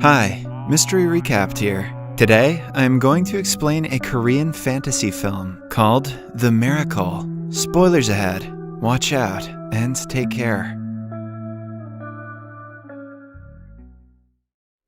Hi, Mystery Recapped here. Today, I'm going to explain a Korean fantasy film called The Miracle. Spoilers ahead. Watch out and take care.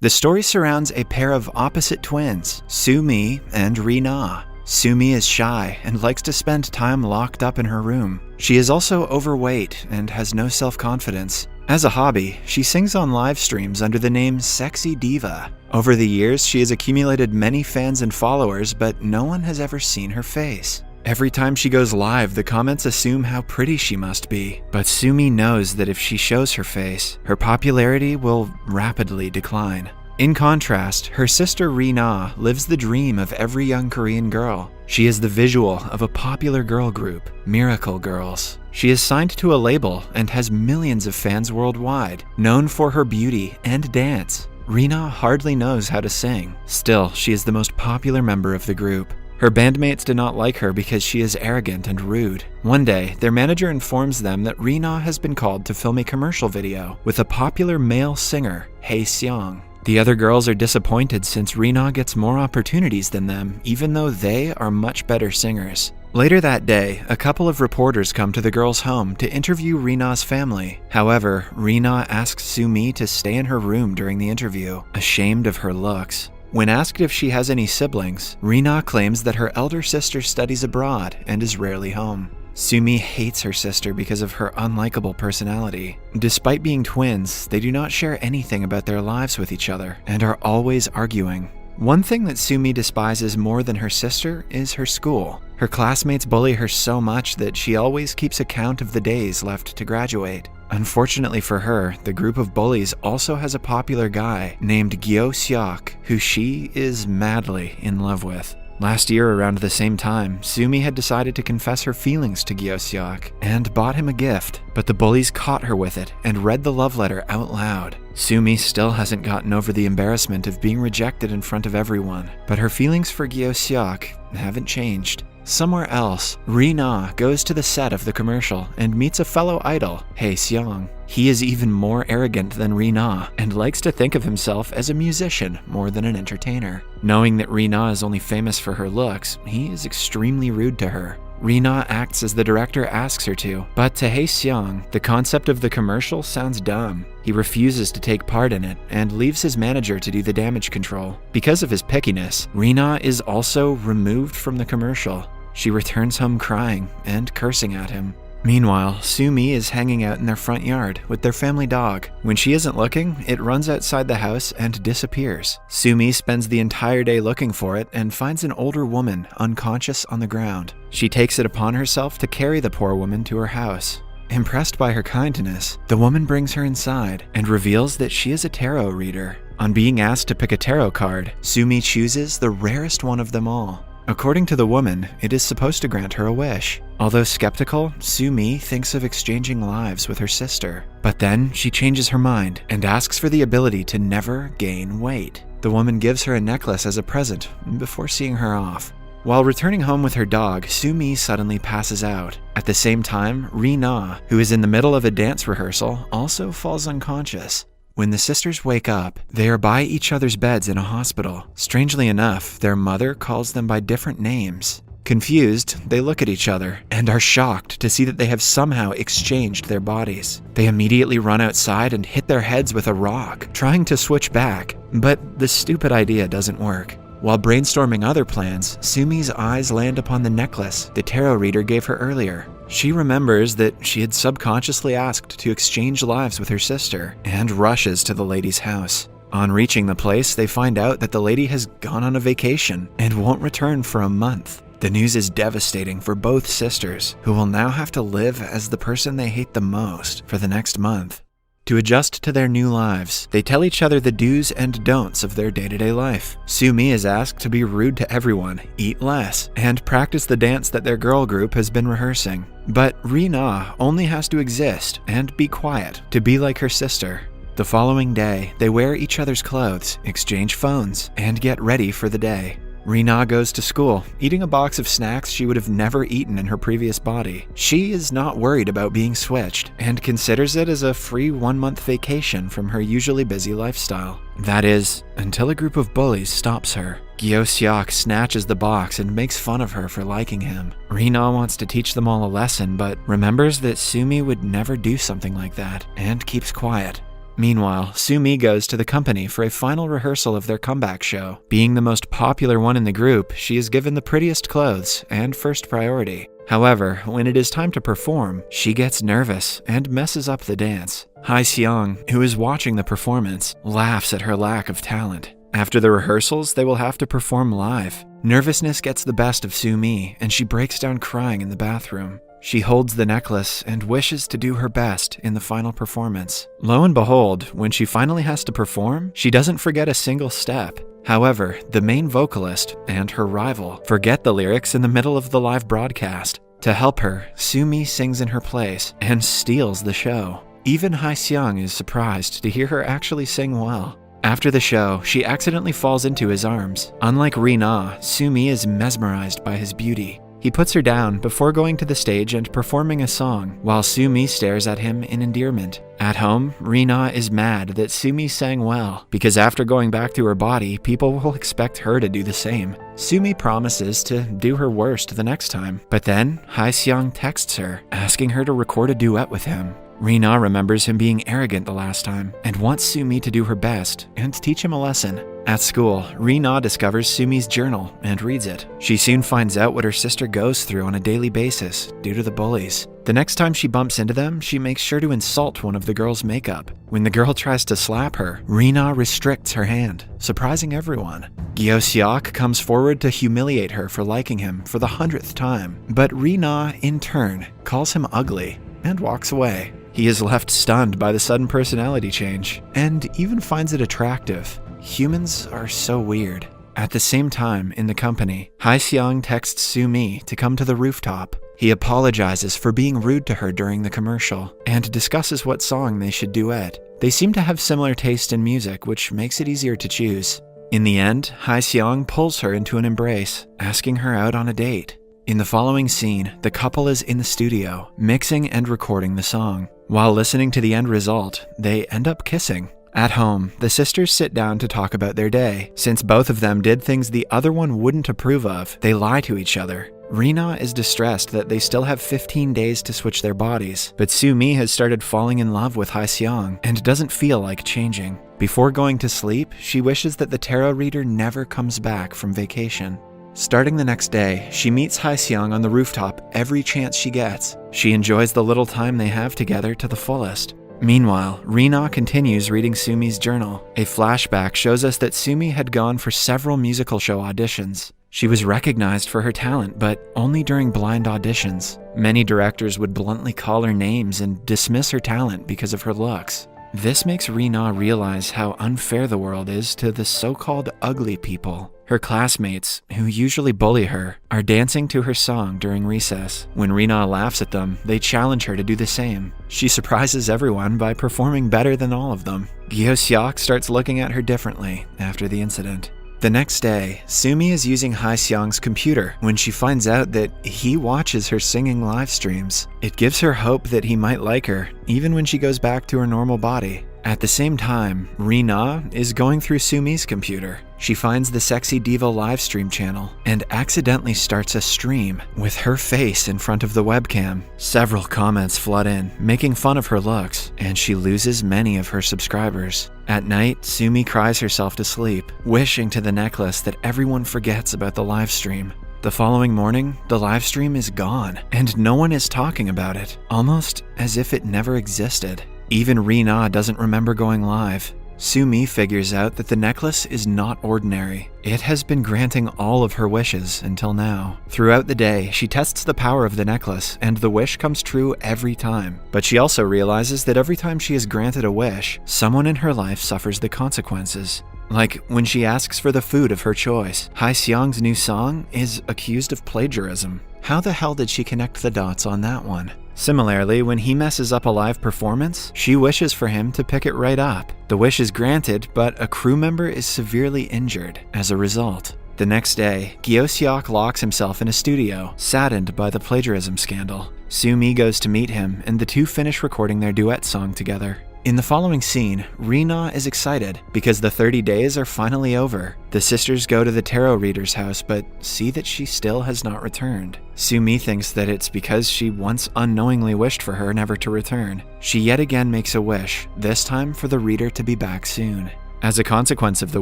The story surrounds a pair of opposite twins, Soo-mi and Ri-na. Soo-mi is shy and likes to spend time locked up in her room. She is also overweight and has no self-confidence. As a hobby, she sings on live streams under the name Sexy Diva. Over the years, she has accumulated many fans and followers, but no one has ever seen her face. Every time she goes live, the comments assume how pretty she must be. But Soo-mi knows that if she shows her face, her popularity will rapidly decline. In contrast, her sister Ri-na lives the dream of every young Korean girl. She is the visual of a popular girl group, Miracle Girls. She is signed to a label and has millions of fans worldwide, known for her beauty and dance. Ri-na hardly knows how to sing. Still, she is the most popular member of the group. Her bandmates do not like her because she is arrogant and rude. One day, their manager informs them that Ri-na has been called to film a commercial video with a popular male singer, Hae-seong. The other girls are disappointed since Ri-na gets more opportunities than them, even though they are much better singers. Later that day, a couple of reporters come to the girls' home to interview Ri-na's family. However, Ri-na asks Soo-mi to stay in her room during the interview, ashamed of her looks. When asked if she has any siblings, Ri-na claims that her elder sister studies abroad and is rarely home. Soo-mi hates her sister because of her unlikable personality. Despite being twins, they do not share anything about their lives with each other and are always arguing. One thing that Soo-mi despises more than her sister is her school. Her classmates bully her so much that she always keeps account of the days left to graduate. Unfortunately for her, the group of bullies also has a popular guy named Gyo-seok, who she is madly in love with. Last year, around the same time, Soo-mi had decided to confess her feelings to Gyo-seok and bought him a gift, but the bullies caught her with it and read the love letter out loud. Soo-mi still hasn't gotten over the embarrassment of being rejected in front of everyone, but her feelings for Gyo-seok haven't changed. Somewhere else, Ri-na goes to the set of the commercial and meets a fellow idol, Hae-seong. He is even more arrogant than Ri-na and likes to think of himself as a musician more than an entertainer. Knowing that Ri-na is only famous for her looks, he is extremely rude to her. Ri-na acts as the director asks her to, but to Hae-seong, the concept of the commercial sounds dumb. He refuses to take part in it and leaves his manager to do the damage control. Because of his pickiness, Ri-na is also removed from the commercial. She returns home crying and cursing at him. Meanwhile, Soo-mi is hanging out in their front yard with their family dog. When she isn't looking, it runs outside the house and disappears. Soo-mi spends the entire day looking for it and finds an older woman unconscious on the ground. She takes it upon herself to carry the poor woman to her house. Impressed by her kindness, the woman brings her inside and reveals that she is a tarot reader. On being asked to pick a tarot card, Soo-mi chooses the rarest one of them all. According to the woman, it is supposed to grant her a wish. Although skeptical, Soo-mi thinks of exchanging lives with her sister. But then she changes her mind and asks for the ability to never gain weight. The woman gives her a necklace as a present before seeing her off. While returning home with her dog, Soo-mi suddenly passes out. At the same time, Ri-na, who is in the middle of a dance rehearsal, also falls unconscious. When the sisters wake up, they are by each other's beds in a hospital. Strangely enough, their mother calls them by different names. Confused, they look at each other and are shocked to see that they have somehow exchanged their bodies. They immediately run outside and hit their heads with a rock, trying to switch back, but the stupid idea doesn't work. While brainstorming other plans, Soo-mi's eyes land upon the necklace the tarot reader gave her earlier. She remembers that she had subconsciously asked to exchange lives with her sister and rushes to the lady's house. On reaching the place, they find out that the lady has gone on a vacation and won't return for a month. The news is devastating for both sisters, who will now have to live as the person they hate the most for the next month. To adjust to their new lives, they tell each other the do's and don'ts of their day-to-day life. Soo-mi is asked to be rude to everyone, eat less, and practice the dance that their girl group has been rehearsing. But Ri-na only has to exist and be quiet to be like her sister. The following day, they wear each other's clothes, exchange phones, and get ready for the day. Rina goes to school, eating a box of snacks she would have never eaten in her previous body. She is not worried about being switched and considers it as a free 1-month vacation from her usually busy lifestyle. That is, until a group of bullies stops her. Gyo-seok snatches the box and makes fun of her for liking him. Rina wants to teach them all a lesson, but remembers that Sumi would never do something like that and keeps quiet. Meanwhile, Sumi goes to the company for a final rehearsal of their comeback show. Being the most popular one in the group, she is given the prettiest clothes and first priority. However, when it is time to perform, she gets nervous and messes up the dance. Hae-seong, who is watching the performance, laughs at her lack of talent. After the rehearsals, they will have to perform live. Nervousness gets the best of Sumi, and she breaks down crying in the bathroom. She holds the necklace and wishes to do her best in the final performance. Lo and behold, when she finally has to perform, she doesn't forget a single step. However, the main vocalist and her rival forget the lyrics in the middle of the live broadcast. To help her, Sumi sings in her place and steals the show. Even Hae-seong is surprised to hear her actually sing well. After the show, she accidentally falls into his arms. Unlike Rina, Sumi is mesmerized by his beauty. He puts her down before going to the stage and performing a song, while Sumi stares at him in endearment. At home, Rina is mad that Sumi sang well, because after going back to her body, people will expect her to do the same. Sumi promises to do her worst the next time, but then Hae-seong texts her, asking her to record a duet with him. Rina remembers him being arrogant the last time, and wants Sumi to do her best and teach him a lesson. At school, Rina discovers Sumi's journal and reads it. She soon finds out what her sister goes through on a daily basis due to the bullies. The next time she bumps into them, she makes sure to insult one of the girl's makeup. When the girl tries to slap her, Rina restricts her hand, surprising everyone. Gyo-seok comes forward to humiliate her for liking him for the 100th time, but Rina, in turn, calls him ugly and walks away. He is left stunned by the sudden personality change, and even finds it attractive. Humans are so weird. At the same time, in the company, Hae-seong texts Sumi to come to the rooftop. He apologizes for being rude to her during the commercial, and discusses what song they should duet. They seem to have similar taste in music, which makes it easier to choose. In the end, Hae-seong pulls her into an embrace, asking her out on a date. In the following scene, the couple is in the studio, mixing and recording the song. While listening to the end result, they end up kissing. At home, the sisters sit down to talk about their day. Since both of them did things the other one wouldn't approve of, they lie to each other. Rina is distressed that they still have 15 days to switch their bodies, but Sumi has started falling in love with Hae-seong and doesn't feel like changing. Before going to sleep, she wishes that the tarot reader never comes back from vacation. Starting the next day, she meets Hae-seong on the rooftop every chance she gets. She enjoys the little time they have together to the fullest. Meanwhile, Rina continues reading Sumi's journal. A flashback shows us that Sumi had gone for several musical show auditions. She was recognized for her talent, but only during blind auditions. Many directors would bluntly call her names and dismiss her talent because of her looks. This makes Rina realize how unfair the world is to the so-called ugly people. Her classmates, who usually bully her, are dancing to her song during recess. When Rina laughs at them, they challenge her to do the same. She surprises everyone by performing better than all of them. Gyo-seok starts looking at her differently after the incident. The next day, Sumi is using Hae-seong's computer when she finds out that he watches her singing live streams. It gives her hope that he might like her, even when she goes back to her normal body. At the same time, Rina is going through Sumi's computer. She finds the Sexy Diva livestream channel and accidentally starts a stream with her face in front of the webcam. Several comments flood in, making fun of her looks, and she loses many of her subscribers. At night, Sumi cries herself to sleep, wishing to the necklace that everyone forgets about the livestream. The following morning, the livestream is gone, and no one is talking about it, almost as if it never existed. Even Rina doesn't remember going live. Sumi figures out that the necklace is not ordinary. It has been granting all of her wishes until now. Throughout the day, she tests the power of the necklace, and the wish comes true every time. But she also realizes that every time she is granted a wish, someone in her life suffers the consequences. Like when she asks for the food of her choice. Hae-seong's new song is accused of plagiarism. How the hell did she connect the dots on that one? Similarly, when he messes up a live performance, she wishes for him to pick it right up. The wish is granted, but a crew member is severely injured as a result. The next day, Gyeoseok locks himself in a studio, saddened by the plagiarism scandal. Soo-mi goes to meet him, and the two finish recording their duet song together. In the following scene, Rina is excited because the 30 days are finally over. The sisters go to the tarot reader's house but see that she still has not returned. Soo-mi thinks that it's because she once unknowingly wished for her never to return. She yet again makes a wish, this time for the reader to be back soon. As a consequence of the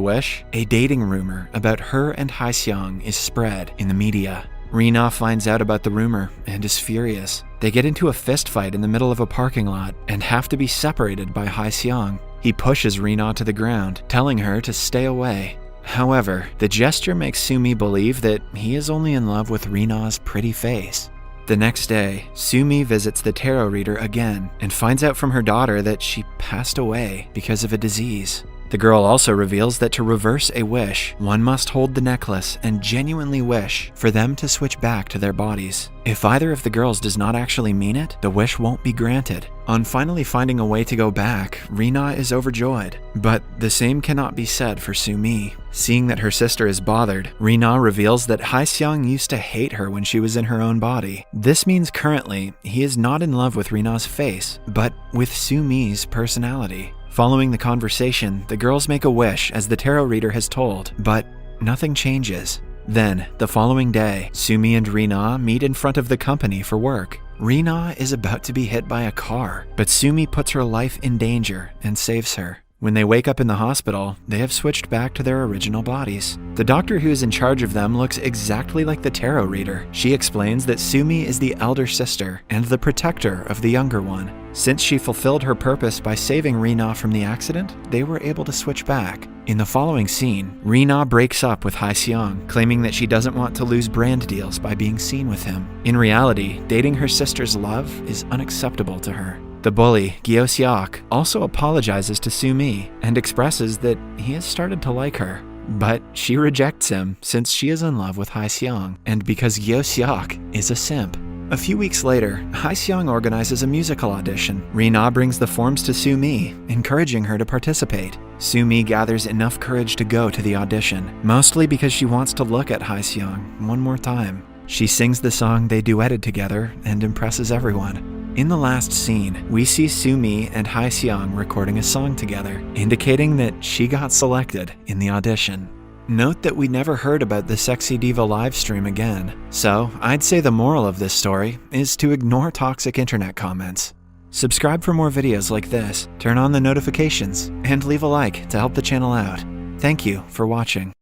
wish, a dating rumor about her and Hae-seong is spread in the media. Rina finds out about the rumor and is furious. They get into a fist fight in the middle of a parking lot and have to be separated by Hae-seong. He pushes Rina to the ground, telling her to stay away. However, the gesture makes Soo-mi believe that he is only in love with Rina's pretty face. The next day, Soo-mi visits the tarot reader again and finds out from her daughter that she passed away because of a disease. The girl also reveals that to reverse a wish, one must hold the necklace and genuinely wish for them to switch back to their bodies. If either of the girls does not actually mean it, the wish won't be granted. On finally finding a way to go back, Rina is overjoyed. But the same cannot be said for Soo-mi. Seeing that her sister is bothered, Rina reveals that Hae-seong used to hate her when she was in her own body. This means currently, he is not in love with Rina's face, but with Soo-mi's personality. Following the conversation, the girls make a wish as the tarot reader has told, but nothing changes. Then, the following day, Soo-mi and Rina meet in front of the company for work. Rina is about to be hit by a car, but Soo-mi puts her life in danger and saves her. When they wake up in the hospital, they have switched back to their original bodies. The doctor who is in charge of them looks exactly like the tarot reader. She explains that Soo-mi is the elder sister and the protector of the younger one. Since she fulfilled her purpose by saving Rina from the accident, they were able to switch back. In the following scene, Rina breaks up with Hae-seong, claiming that she doesn't want to lose brand deals by being seen with him. In reality, dating her sister's love is unacceptable to her. The bully, Gyeoseok, also apologizes to Soo-mi and expresses that he has started to like her. But she rejects him since she is in love with Hae-seong and because Gyeoseok is a simp. A few weeks later, Hae-seong organizes a musical audition. Rina brings the forms to Soo-mi, encouraging her to participate. Soo-mi gathers enough courage to go to the audition, mostly because she wants to look at Hae-seong one more time. She sings the song they duetted together and impresses everyone. In the last scene, we see Soo-mi and Hae-seong recording a song together, indicating that she got selected in the audition. Note that we never heard about the Sexy Diva livestream again, so I'd say the moral of this story is to ignore toxic internet comments. Subscribe for more videos like this, turn on the notifications, and leave a like to help the channel out. Thank you for watching.